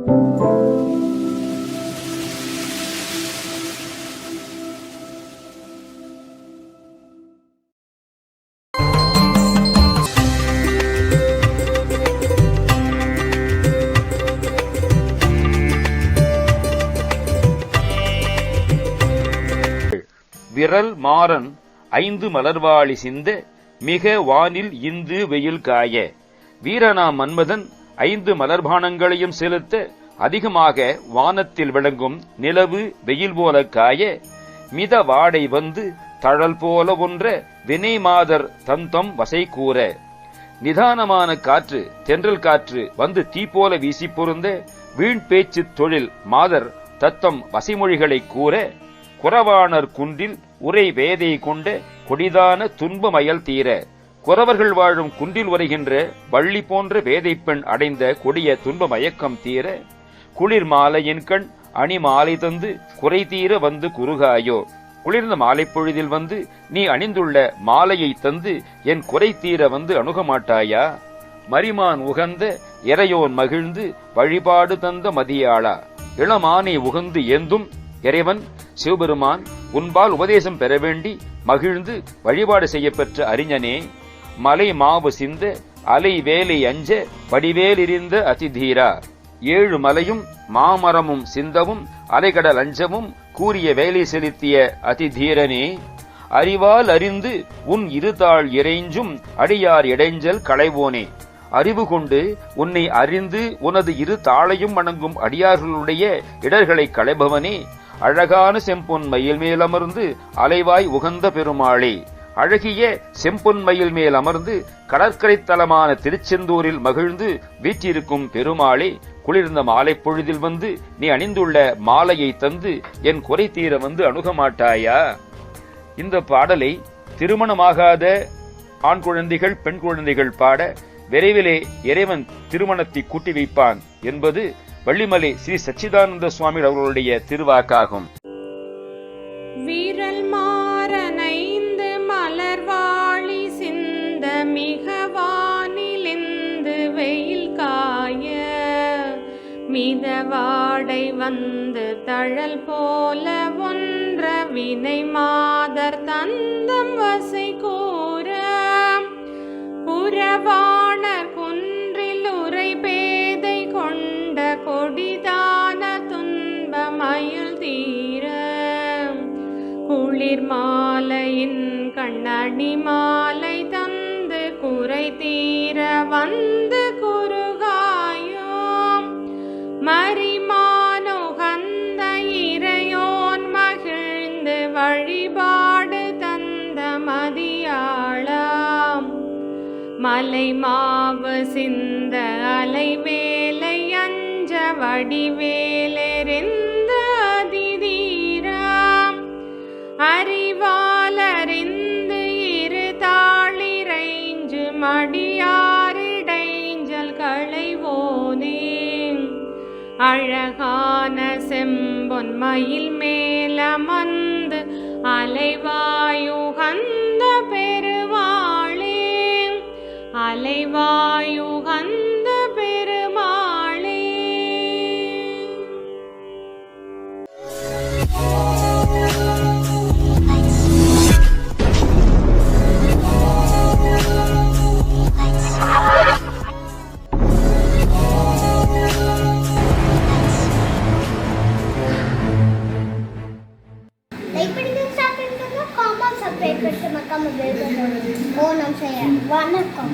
விரல் மாறன் 5 மலர்வாளி சிந்த மிக வானில் இந்து வெயில் காய. வீரனாம் மன்மதன் 5 மலர்பானங்களையும் செலுத்த அதிகமாக வானத்தில் விளங்கும் நிலவு வெயில் போல காய. மித வாடை வந்து தழல் போல ஒன்ற வினை மாதர் தந்தம் வசை கூற. நிதானமான காற்று தென்றல் காற்று வந்து தீ போல வீசி பொருந்த வீண் பேச்சு தொழில் மாதர் தத்தம் வசைமொழிகளை கூற. குறவாணர் குன்றில் உரை வேதை கொண்ட கொடிதான துன்பமயல் தீர. குறவர்கள் வாழும் குன்றில் வருகின்ற வள்ளி போன்ற வேதை பெண் அடைந்த கொடிய துன்ப மயக்கம் தீர. குளிர் மாலையின் கண் அணி மாலை தந்து குறை தீர வந்து குறுகாயோ. குளிர்ந்த மாலை பொழுதில் வந்து நீ அணிந்துள்ள மாலையை தந்து என் குறை தீர வந்து அணுகமாட்டாயா? மரிமான் உகந்த இறையோன் மகிழ்ந்து வழிபாடு தந்த மதியாளா. இளமானை உகந்து ஏந்தும் இறைவன் சிவபெருமான் உன்பால் உபதேசம் பெற வேண்டி மகிழ்ந்து வழிபாடு செய்யப்பெற்ற அறிஞனே. மலை மாவு சிந்த அலை வேலை அஞ்ச வடிவேலிருந்த அதிதீரா. 7 மலையும் மாமரமும் சிந்தவும் அலைகடல் அஞ்சவும் கூறிய வேலை செலுத்திய அதிதீரனே. அறிவால் அறிந்து உன் இருதாள் இறைஞ்சும் அடியார் இடைஞ்சல் களைவோனே. அறிவு கொண்டு உன்னை அறிந்து உனது இரு தாளையும் வணங்கும் அடியார்களுடைய இடர்களை களைபவனே. அழகான செம்பொன் மயில் மேல் அமர்ந்து அலைவாய் உகந்த பெருமாளே. அழகிய செம்பொன் மயில் மேல் அமர்ந்து கடற்கரை தலமான திருச்செந்தூரில் மகிழ்ந்து வீற்றிருக்கும் பெருமாளே. குளிர்ந்த மாலை பொழுதில் வந்து நீ அணிந்துள்ள மாலையை தந்து என் குறை தீர வந்து அணுகமாட்டாயா? இந்த பாடலை திருமணமாகாத ஆண் குழந்தைகள் பெண் குழந்தைகள் பாட விரைவிலே இறைவன் திருமணத்தை கூட்டி வைப்பான் என்பது வள்ளிமலை ஸ்ரீ சச்சிதானந்த சுவாமி அவர்களுடைய திருவாக்காகும். வீரல் மாறனைந்து மலர்வாளி சிந்த மிக வானிலிந்து வெயில் காய. மிதவாடை வந்து தழல் போல ஒன்ற வினை மாதர் தந்தம் வசை கூற. புறவாணர் குன்றில் உரை பேதை கொண்ட கொடிதான துன்பமயுள் தீர. குளிர் மாலையின் கண்ணணி மாலை தந்து குறை தீர வந்து குறுகாயோ. மரிமானுகந்த இறையோன் மகிழ்ந்து வழிபாடு தந்த மதியாளாம். மலை மாவு சிந்த அலை வேலை அஞ்ச வடிவேலெறிந்த அதிதீராம். அறிவாலறிந்து இரு தாளிரைஞ்சு மடியாரிடைஞ்சல் களைவோனே. அழகான செம்பொன் மயில் மேலமர்ந்து அலைவாயுகந்த பெருமாளே. அலைவாயுகந்த பெருமாளே. Subscribe करके मक्का में बेल बजाओ। ओम नमः शिवाय। वनक्कम।